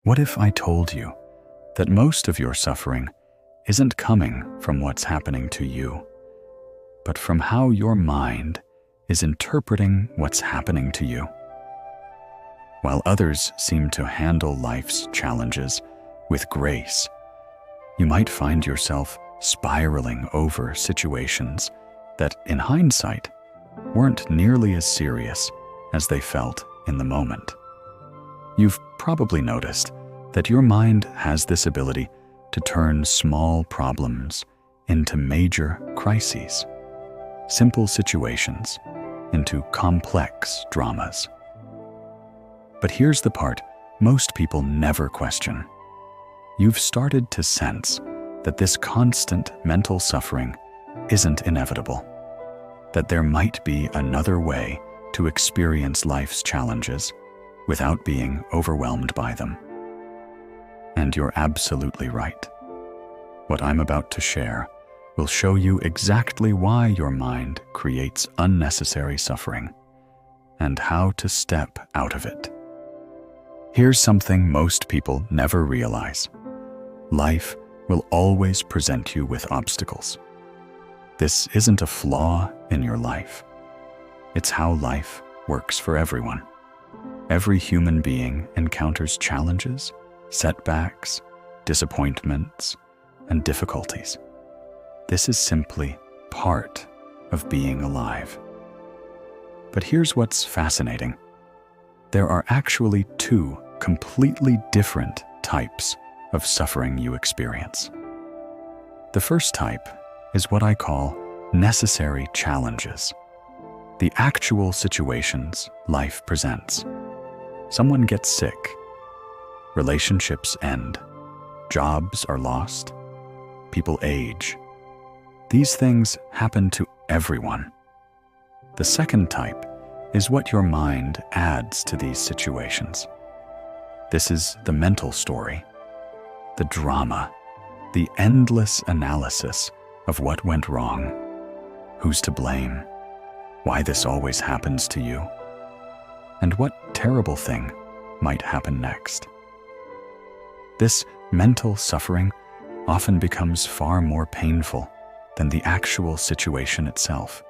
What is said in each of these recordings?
What if I told you that most of your suffering isn't coming from what's happening to you, but from how your mind is interpreting what's happening to you? While others seem to handle life's challenges with grace, you might find yourself spiraling over situations that, in hindsight, weren't nearly as serious as they felt in the moment. You've probably noticed that your mind has this ability to turn small problems into major crises, simple situations into complex dramas. But here's the part most people never question. You've started to sense that this constant mental suffering isn't inevitable, that there might be another way to experience life's challenges without being overwhelmed by them. And you're absolutely right. What I'm about to share will show you exactly why your mind creates unnecessary suffering and how to step out of it. Here's something most people never realize. Life will always present you with obstacles. This isn't a flaw in your life. It's how life works for everyone. Every human being encounters challenges, setbacks, disappointments, and difficulties. This is simply part of being alive. But here's what's fascinating. There are actually two completely different types of suffering you experience. The first type is what I call necessary challenges, the actual situations life presents. Someone gets sick, relationships end, jobs are lost, people age. These things happen to everyone. The second type is what your mind adds to these situations. This is the mental story, the drama, the endless analysis of what went wrong, who's to blame, why this always happens to you, and what terrible thing might happen next. This mental suffering often becomes far more painful than the actual situation itself.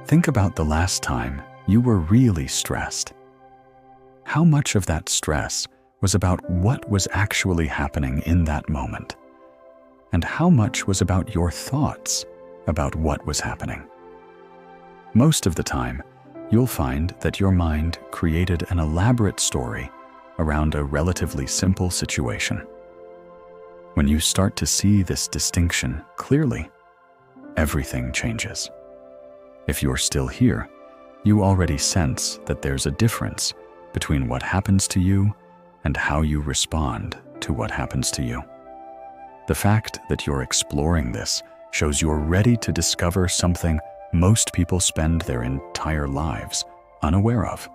Think about the last time you were really stressed. How much of that stress was about what was actually happening in that moment? And how much was about your thoughts about what was happening? Most of the time, you'll find that your mind created an elaborate story around a relatively simple situation. When you start to see this distinction clearly, everything changes. If you're still here, you already sense that there's a difference between what happens to you and how you respond to what happens to you. The fact that you're exploring this shows you're ready to discover something most people spend their entire lives unaware of,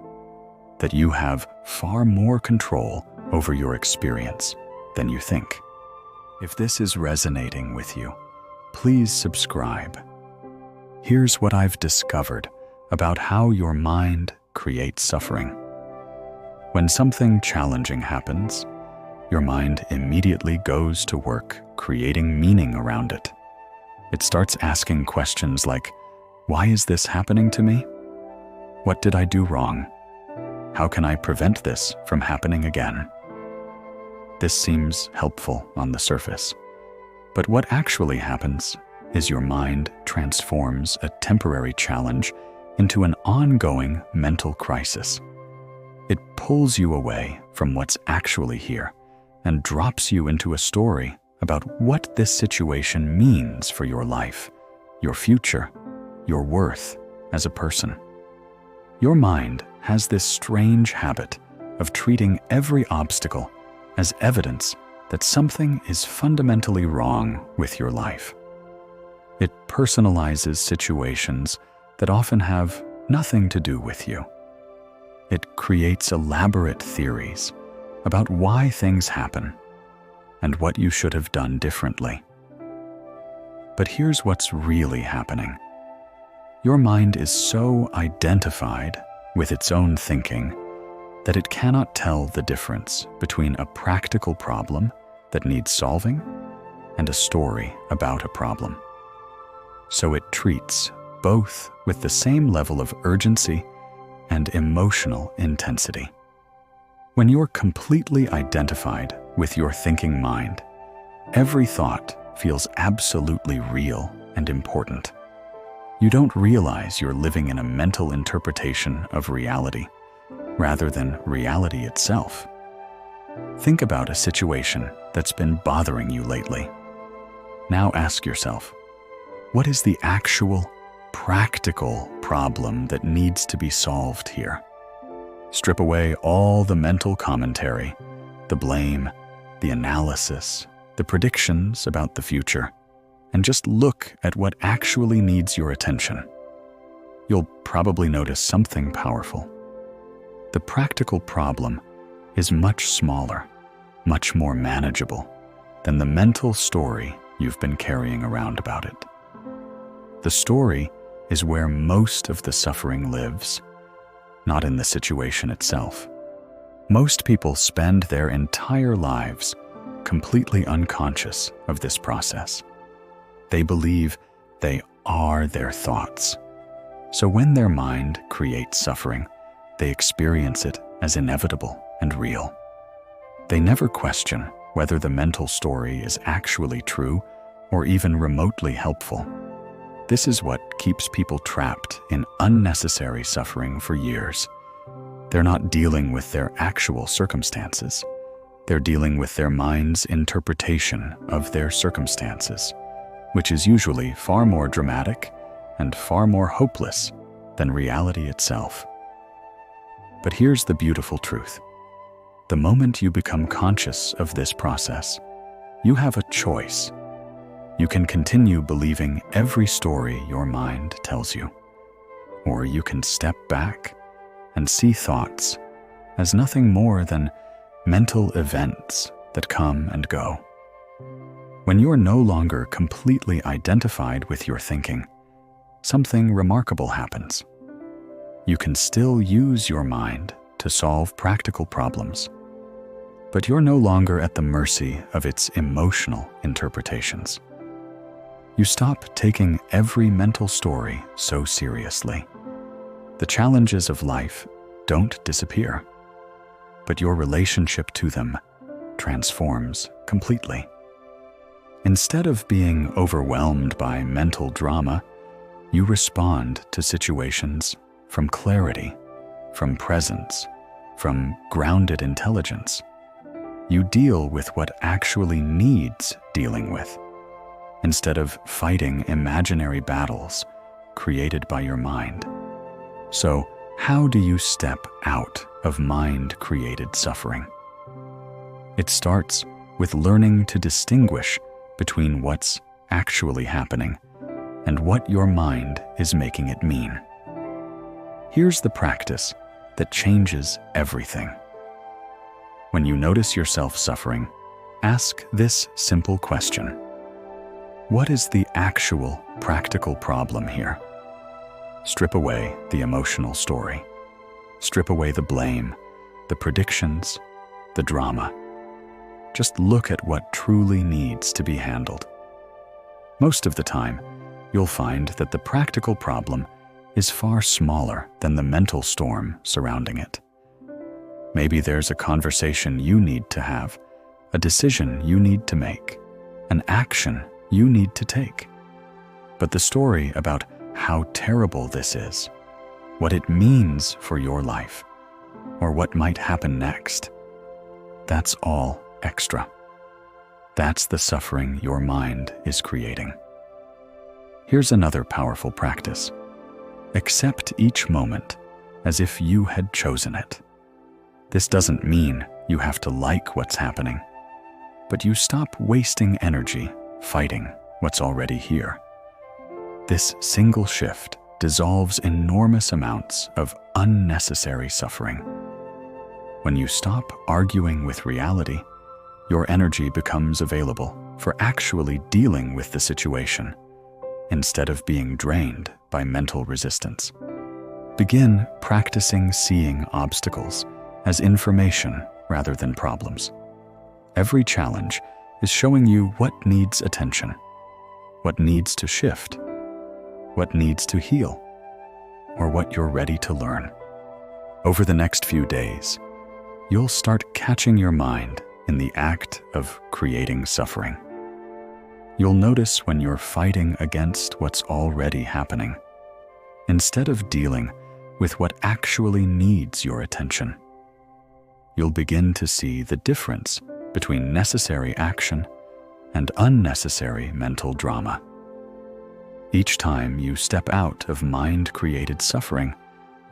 that you have far more control over your experience than you think. If this is resonating with you, please subscribe. Here's what I've discovered about how your mind creates suffering. When something challenging happens, your mind immediately goes to work creating meaning around it. It starts asking questions like, why is this happening to me? What did I do wrong? How can I prevent this from happening again? This seems helpful on the surface, but what actually happens is your mind transforms a temporary challenge into an ongoing mental crisis. It pulls you away from what's actually here and drops you into a story about what this situation means for your life, your future, your worth as a person. Your mind has this strange habit of treating every obstacle as evidence that something is fundamentally wrong with your life. It personalizes situations that often have nothing to do with you. It creates elaborate theories about why things happen and what you should have done differently. But here's what's really happening. Your mind is so identified with its own thinking that it cannot tell the difference between a practical problem that needs solving and a story about a problem. So it treats both with the same level of urgency and emotional intensity. When you're completely identified with your thinking mind, every thought feels absolutely real and important. You don't realize you're living in a mental interpretation of reality, rather than reality itself. Think about a situation that's been bothering you lately. Now ask yourself, what is the actual, practical problem that needs to be solved here? Strip away all the mental commentary, the blame, the analysis, the predictions about the future, and just look at what actually needs your attention. You'll probably notice something powerful. The practical problem is much smaller, much more manageable than the mental story you've been carrying around about it. The story is where most of the suffering lives, not in the situation itself. Most people spend their entire lives completely unconscious of this process. They believe they are their thoughts. So when their mind creates suffering, they experience it as inevitable and real. They never question whether the mental story is actually true or even remotely helpful. This is what keeps people trapped in unnecessary suffering for years. They're not dealing with their actual circumstances. They're dealing with their mind's interpretation of their circumstances, which is usually far more dramatic and far more hopeless than reality itself. But here's the beautiful truth. The moment you become conscious of this process, you have a choice. You can continue believing every story your mind tells you, or you can step back and see thoughts as nothing more than mental events that come and go. When you're no longer completely identified with your thinking, something remarkable happens. You can still use your mind to solve practical problems, but you're no longer at the mercy of its emotional interpretations. You stop taking every mental story so seriously. The challenges of life don't disappear, but your relationship to them transforms completely. Instead of being overwhelmed by mental drama, you respond to situations from clarity, from presence, from grounded intelligence. You deal with what actually needs dealing with, instead of fighting imaginary battles created by your mind. So, how do you step out of mind-created suffering? It starts with learning to distinguish between what's actually happening and what your mind is making it mean. Here's the practice that changes everything. When you notice yourself suffering, ask this simple question. What is the actual practical problem here? Strip away the emotional story. Strip away the blame, the predictions, the drama. Just look at what truly needs to be handled. Most of the time, you'll find that the practical problem is far smaller than the mental storm surrounding it. Maybe there's a conversation you need to have, a decision you need to make, an action you need to take. But the story about how terrible this is, what it means for your life, or what might happen next, that's all extra. That's the suffering your mind is creating. Here's another powerful practice. Accept each moment as if you had chosen it. This doesn't mean you have to like what's happening, but you stop wasting energy fighting what's already here. This single shift dissolves enormous amounts of unnecessary suffering. When you stop arguing with reality, your energy becomes available for actually dealing with the situation, instead of being drained by mental resistance. Begin practicing seeing obstacles as information rather than problems. Every challenge is showing you what needs attention, what needs to shift, what needs to heal, or what you're ready to learn. Over the next few days, you'll start catching your mind in the act of creating suffering. You'll notice when you're fighting against what's already happening, instead of dealing with what actually needs your attention. You'll begin to see the difference between necessary action and unnecessary mental drama. Each time you step out of mind-created suffering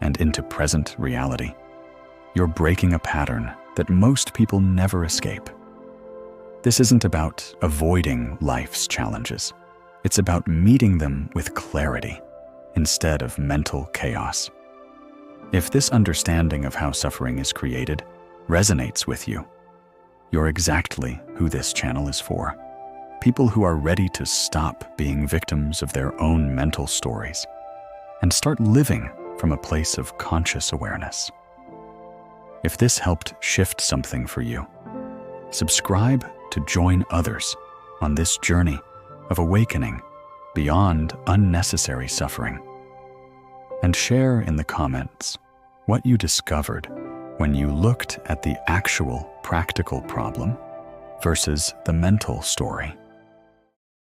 and into present reality, you're breaking a pattern that most people never escape. This isn't about avoiding life's challenges. It's about meeting them with clarity instead of mental chaos. If this understanding of how suffering is created resonates with you, you're exactly who this channel is for. People who are ready to stop being victims of their own mental stories and start living from a place of conscious awareness. If this helped shift something for you, subscribe to join others on this journey of awakening beyond unnecessary suffering. And share in the comments what you discovered when you looked at the actual practical problem versus the mental story.